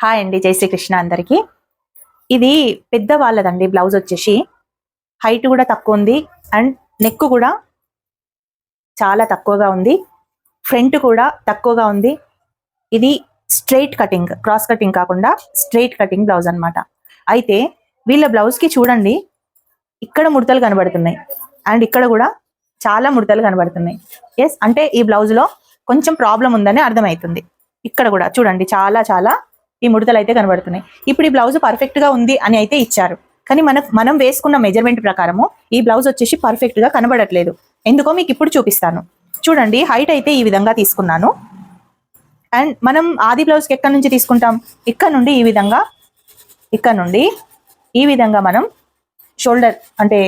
Hi అండి, జై శ్రీకృష్ణ అందరికి. ఇది పెద్ద వాళ్ళదండి. బ్లౌజ్ వచ్చేసి హైట్ కూడా తక్కువ ఉంది అండ్ నెక్ కూడా చాలా తక్కువగా ఉంది, ఫ్రంట్ కూడా తక్కువగా ఉంది. ఇది స్ట్రైట్ కటింగ్, క్రాస్ కటింగ్ కాకుండా స్ట్రైట్ కటింగ్ బ్లౌజ్ అన్నమాట. అయితే వీళ్ళ బ్లౌజ్కి చూడండి, ఇక్కడ ముడతలు కనబడుతున్నాయి అండ్ ఇక్కడ కూడా చాలా ముడతలు కనబడుతున్నాయి. ఎస్, అంటే ఈ బ్లౌజ్లో కొంచెం ప్రాబ్లం ఉందని అర్థమవుతుంది. ఇక్కడ కూడా చూడండి, చాలా ఈ ముడతలు అయితే కనబడుతున్నాయి. ఇప్పుడు ఈ బ్లౌజ్ పర్ఫెక్ట్ గా ఉంది అని అయితే ఇచ్చారు, కానీ మనం వేసుకున్న మెజర్మెంట్ ప్రకారము ఈ బ్లౌజ్ వచ్చేసి పర్ఫెక్ట్ గా కనబడట్లేదు. ఎందుకో మీకు ఇప్పుడు చూపిస్తాను. చూడండి, హైట్ అయితే ఈ విధంగా తీసుకున్నాను అండ్ మనం ఆది బ్లౌజ్కి ఎక్కడి నుంచి తీసుకుంటాం, ఇక్కడ నుండి ఈ విధంగా, ఇక్కడ నుండి ఈ విధంగా మనం షోల్డర్ అంటే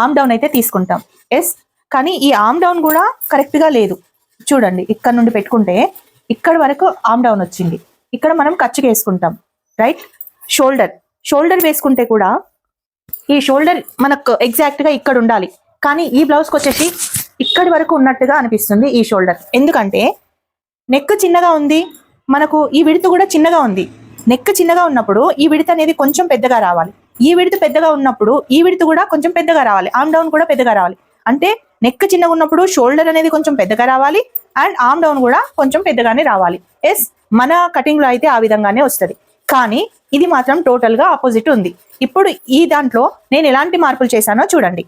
ఆర్మ్ డౌన్ అయితే తీసుకుంటాం. ఎస్, కానీ ఈ ఆర్మ్ డౌన్ కూడా కరెక్ట్ గా లేదు. చూడండి, ఇక్కడ నుండి పెట్టుకుంటే ఇక్కడ వరకు ఆర్మ్ డౌన్ వచ్చింది. ఇక్కడ మనం ఖర్చుకి వేసుకుంటాం, రైట్. షోల్డర్ వేసుకుంటే కూడా ఈ షోల్డర్ మనకు ఎగ్జాక్ట్ గా ఇక్కడ ఉండాలి, కానీ ఈ బ్లౌజ్కి వచ్చేసి ఇక్కడి వరకు ఉన్నట్టుగా అనిపిస్తుంది ఈ షోల్డర్. ఎందుకంటే నెక్ చిన్నగా ఉంది, మనకు ఈ విడత కూడా చిన్నగా ఉంది. నెక్ చిన్నగా ఉన్నప్పుడు ఈ విడత అనేది కొంచెం పెద్దగా రావాలి, ఈ విడత పెద్దగా ఉన్నప్పుడు ఈ విడత కూడా కొంచెం పెద్దగా రావాలి, ఆర్మ్ డౌన్ కూడా పెద్దగా రావాలి. అంటే నెక్ చిన్నగా ఉన్నప్పుడు షోల్డర్ అనేది కొంచెం పెద్దగా రావాలి అండ్ ఆర్మ్ డౌన్ కూడా కొంచెం పెద్దగానే రావాలి. ఎస్, మన కటింగ్ లో అయితే ఆ విధంగానే వస్తుంది. కానీ ఇది మాత్రం టోటల్ గా ఆపోజిట్ ఉంది. ఇప్పుడు ఈ దాంట్లో నేను ఎలాంటి మార్పులు చేశానో చూడండి.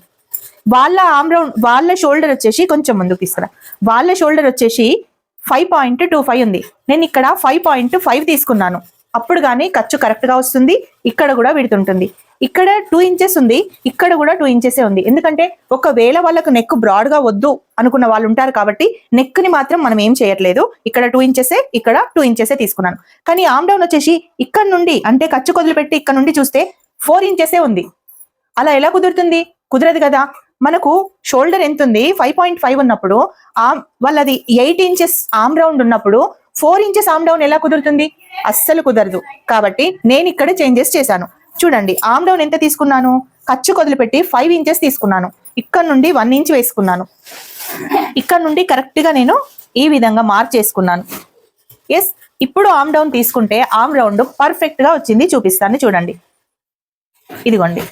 వాళ్ళ ఆర్మ్ డౌన్, వాళ్ళ షోల్డర్ వచ్చేసి కొంచెం ముందుకు తీసుకురా. వాళ్ళ షోల్డర్ వచ్చేసి 5.25 ఉంది, నేను ఇక్కడ 5.5 తీసుకున్నాను. అప్పుడు కానీ ఖర్చు కరెక్ట్ గా వస్తుంది. ఇక్కడ కూడా విడుతుంటుంది. ఇక్కడ 2 ఇంచెస్ ఉంది, ఇక్కడ కూడా 2 ఇంచెసే ఉంది. ఎందుకంటే ఒకవేళ వాళ్ళకు నెక్ బ్రాడ్ గా వద్దు అనుకున్న వాళ్ళు ఉంటారు కాబట్టి నెక్ ని మాత్రం మనం ఏం చేయట్లేదు. ఇక్కడ 2 ఇంచెసే, ఇక్కడ 2 ఇంచెసే తీసుకున్నాను. కానీ ఆర్మ్ డౌన్ వచ్చేసి ఇక్కడ నుండి, అంటే ఖర్చు కొదిలిపెట్టి ఇక్కడ నుండి చూస్తే 4 ఇంచెసే ఉంది. అలా ఎలా కుదురుతుంది? కుదరదు కదా. మనకు షోల్డర్ ఎంత ఉంది, 5.5 ఉన్నప్పుడు వాళ్ళది 8 ఇంచెస్ ఆర్మ్ రౌండ్ ఉన్నప్పుడు 4 ఇంచెస్ ఆర్మ్ డౌన్ ఎలా కుదురుతుంది? అస్సలు కుదరదు. కాబట్టి నేను ఇక్కడ చేంజెస్ చేశాను. చూడండి, ఆర్మ్ డౌన్ ఎంత తీసుకున్నాను, ఖర్చు కొదిలిపెట్టి 5 ఇంచెస్ తీసుకున్నాను. ఇక్కడ నుండి 1 ఇంచ్ వేసుకున్నాను. ఇక్కడ నుండి కరెక్ట్ గా నేను ఈ విధంగా మార్క్ చేసుకున్నాను. ఎస్, ఇప్పుడు ఆర్మ్ డౌన్ తీసుకుంటే ఆర్మ్ రౌండ్ పర్ఫెక్ట్ గా వచ్చింది. చూపిస్తాను చూడండి. ఇదిగోండి,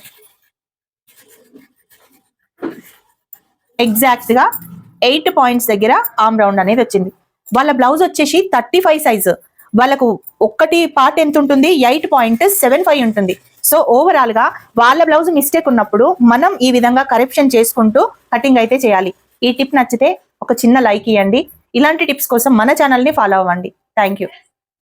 ఎగ్జాక్ట్ గా 8 పాయింట్స్ దగ్గర ఆర్మ్ రౌండ్ అనేది వచ్చింది. వాళ్ళ బ్లౌజ్ వచ్చేసి 35 సైజు, వాళ్ళకు ఒక్కటి పార్ట్ ఎంత ఉంటుంది, 8.75 ఉంటుంది. సో ఓవరాల్ గా వాళ్ళ బ్లౌజ్ మిస్టేక్ ఉన్నప్పుడు మనం ఈ విధంగా కరెక్షన్ చేసుకుంటూ కటింగ్ అయితే చేయాలి. ఈ టిప్ నచ్చితే ఒక చిన్న లైక్ ఇవ్వండి. ఇలాంటి టిప్స్ కోసం మన ఛానల్ ని ఫాలో అవ్వండి. Thank you.